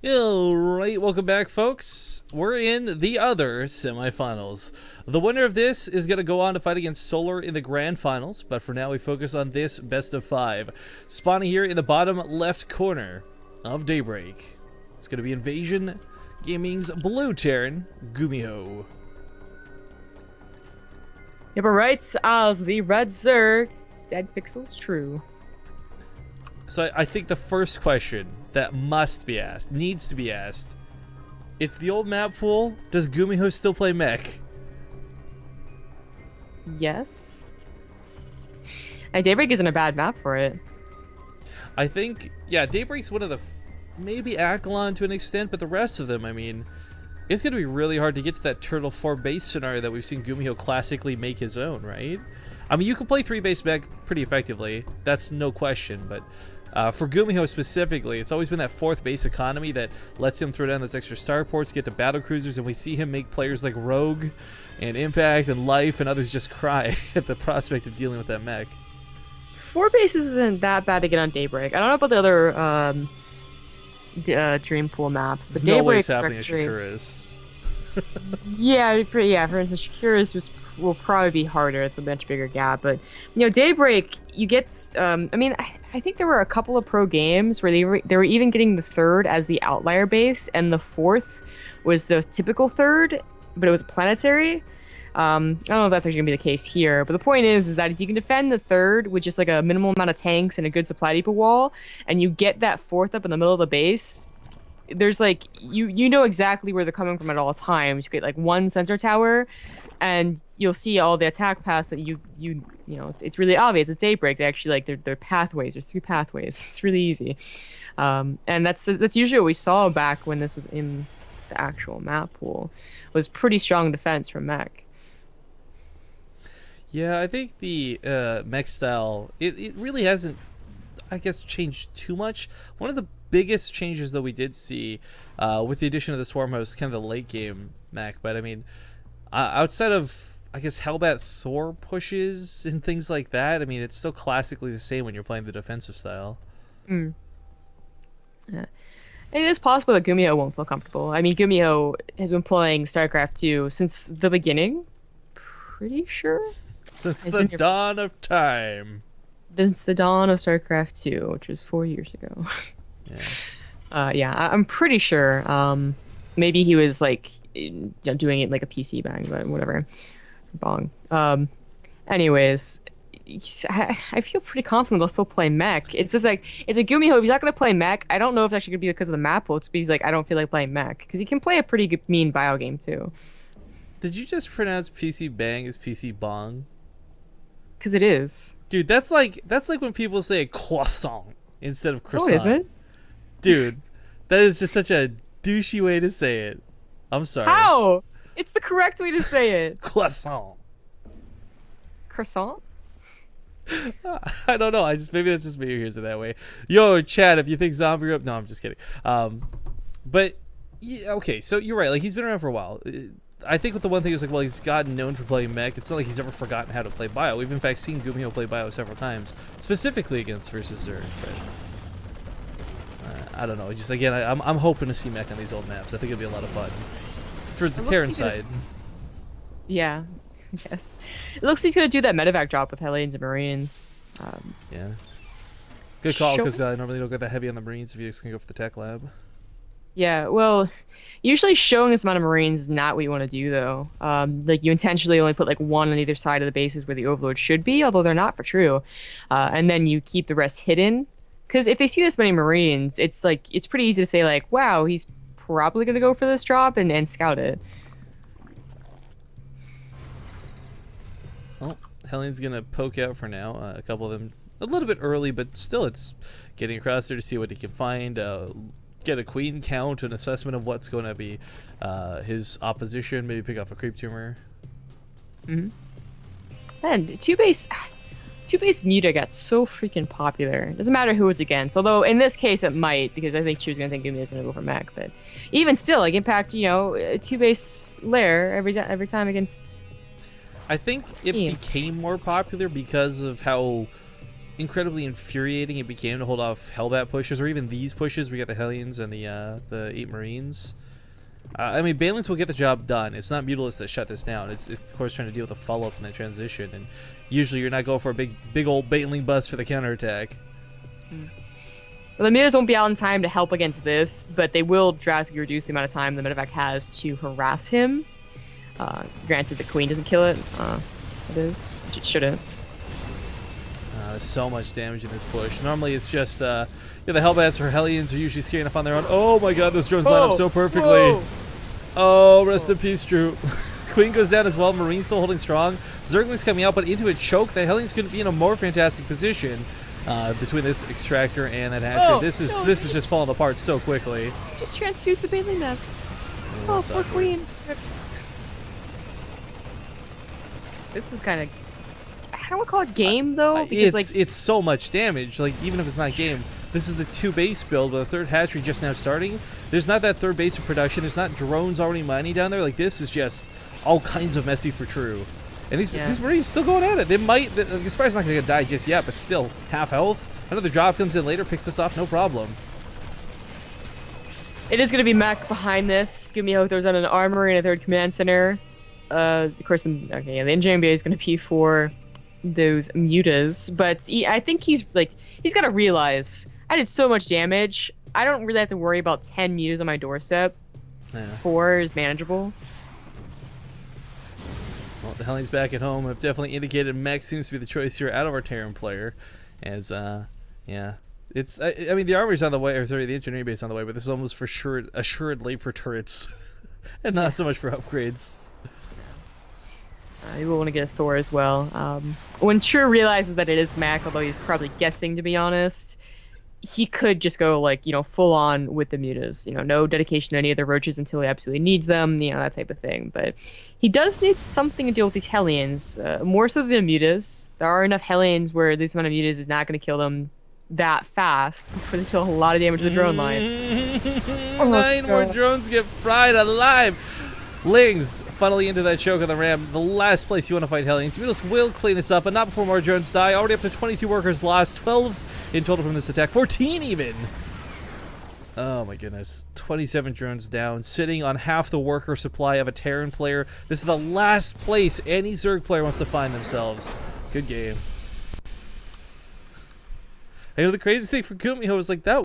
Alright, welcome back, folks. We're in the other semifinals. The winner of this is going to go on to fight against Solar in the grand finals, but for now we focus on this best of 5. Spawning here in the bottom left corner of Daybreak. It's going to be Invasion Gaming's Blue Terran, GumiHo. Yep, right, as the red Zerg, it's dead pixels true. So I think the first question that must be asked, needs to be asked, it's the old map pool. Does GumiHo still play mech? Yes. Daybreak isn't a bad map for it. I think, yeah, Daybreak's one of the, maybe Akalon to an extent, but the rest of them, I mean, it's going to be really hard to get to that Turtle 4 base scenario that we've seen GumiHo classically make his own, right? I mean, you can play 3 base mech pretty effectively, that's no question, but for GumiHo specifically, it's always been that 4th base economy that lets him throw down those extra starports, get to battle cruisers, and we see him make players like Rogue and Impact and Life and others just cry at the prospect of dealing with that mech. 4 bases isn't that bad to get on Daybreak. I don't know about the other Dream Pool maps, but There's no way Daybreak it's happening actually... at Shakuras. yeah, for instance, Shakuras will probably be harder. It's a much bigger gap, but you know, Daybreak, you get. I mean, I think there were a couple of pro games where they were even getting the 3rd as the outlier base, and the 4th was the typical 3rd, but it was planetary. I don't know if that's actually gonna be the case here, but the point is that if you can defend the 3rd with just like a minimal amount of tanks and a good supply depot wall, and you get that 4th up in the middle of the base. There's like you know exactly where they're coming from at all times. You get like one sensor tower, and you'll see all the attack paths that you know. It's really obvious. It's Daybreak. They actually like their pathways. There's 3 pathways. It's really easy, and that's usually what we saw back when this was in the actual map pool. Was pretty strong defense from mech. Yeah, I think the mech style it really hasn't, I guess, changed too much. One of the biggest changes that we did see with the addition of the Swarm Host, kind of the late game mech, but I mean, outside of, I guess, Hellbat Thor pushes and things like that, I mean, it's still classically the same when you're playing the defensive style. Yeah. And it is possible that GumiHo won't feel comfortable. I mean, GumiHo has been playing StarCraft 2 since the beginning. Pretty sure? Since the dawn of time. Since the dawn of StarCraft 2, which was 4 years ago. Yeah. I'm pretty sure. Maybe he was like doing it like a PC bang, but whatever. Bong. Anyways, I feel pretty confident they'll still play mech. It's just like it's a GumiHo. If he's not gonna play mech, I don't know if that's actually gonna be because of the map pool. It's because he's like, I don't feel like playing mech because he can play a pretty good, mean bio game too. Did you just pronounce PC bang as PC bong? Because it is. Dude, that's like when people say croissant instead of croissant. Oh, is it? Dude, that is just such a douchey way to say it. I'm sorry. How? It's the correct way to say it. Croissant. Croissant? I don't know. Maybe that's just me who hears it that way. Yo, Chad, if you think zombie up, no, I'm just kidding. But yeah, okay, so you're right. Like, he's been around for a while. I think with the one thing is like, well, he's gotten known for playing mech. It's not like he's ever forgotten how to play bio. We've in fact seen GumiHo play bio several times, specifically against versus Zerg. But I don't know. Just again, I'm hoping to see mech on these old maps. I think it'll be a lot of fun for the Terran side. Yeah. Yes. It looks like he's gonna do that medevac drop with Hellions and Marines. Yeah. Good call, because I normally don't get that heavy on the Marines if you're just gonna go for the tech lab. Yeah, well, usually showing this amount of Marines is not what you want to do, though. Like, you intentionally only put, like, 1 on either side of the bases where the overload should be, although they're not for true. And then you keep the rest hidden. Because if they see this many Marines, it's, like, it's pretty easy to say, like, wow, he's probably going to go for this drop and scout it. Well, Hellion's going to poke out for now. A couple of them a little bit early, but still it's getting across there to see what he can find. Get a queen count, an assessment of what's going to be his opposition, maybe pick off a creep tumor. And two-base Muta got so freaking popular. It doesn't matter who it's against, although in this case it might, because I think she was going to think Gumi was going to go for mech, but even still, like, Impact, you know, two-base lair every time against... I think it became more popular because of how incredibly infuriating it became to hold off Hellbat pushes, or even these pushes. We got the Hellions and the 8 Marines. I mean, Banelings will get the job done. It's not Mutalisks that shut this down. It's of course trying to deal with the follow-up in that transition, and usually you're not going for a big old Baneling bust for the counterattack. Well, the Mutas won't be out in time to help against this, but they will drastically reduce the amount of time the medevac has to harass him. Granted, the Queen doesn't kill it. It is. It shouldn't. There's so much damage in this push. Normally it's just, yeah, the Hellbats or Hellions are usually scary enough on their own. Oh my god, those drones line up so perfectly. Whoa. Oh, rest in peace, Drew. Queen goes down as well. Marine's still holding strong. Zergling's coming out, but into a choke. The Hellions couldn't be in a more fantastic position between this extractor and that hatchery. This is just falling apart so quickly. Just transfuse the Baneling nest. Oh, poor awkward. Queen. This is kind of, I don't want to call it game though, because it's so much damage. Like, even if it's not game, this is the 2 base build with a 3rd hatchery just now starting. There's not that 3rd base of production. There's not drones already mining down there. Like, this is just all kinds of messy for True. And these Marines still going at it. They might, the Spire's not going to die just yet, but still, half health. Another drop comes in later, picks this off, no problem. it is going to be mech behind this. GumiHo throws out an armory and a 3rd command center. Of course, the engine bay is going to be for those mutas, but I think he's got to realize I did so much damage. I don't really have to worry about 10 mutas on my doorstep. Yeah. 4 is manageable. Well, the Hellions back at home have definitely indicated mech seems to be the choice here out of our Terran player, as yeah. It's I mean, the armory's on the way, or sorry, the engineering base on the way, but this is almost for sure assuredly for turrets, and not so much for upgrades. You will want to get a Thor as well. When True realizes that it is mech, although he's probably guessing, to be honest, he could just go full on with the mutas. No dedication to any of the roaches until he absolutely needs them. That type of thing. But he does need something to deal with these Hellions, more so than the mutas. There are enough Hellions where this amount of mutas is not going to kill them that fast before they deal a lot of damage to the drone line. 9 more drones get fried alive. Lings funneling into that choke on the ram. The last place you want to fight Hellions. Mutas will clean this up, but not before more drones die. Already up to 22 workers lost. 12 in total from this attack. 14 even. Oh my goodness. 27 drones down. Sitting on half the worker supply of a Terran player. This is the last place any Zerg player wants to find themselves. Good game. I know the crazy thing for GumiHo was like that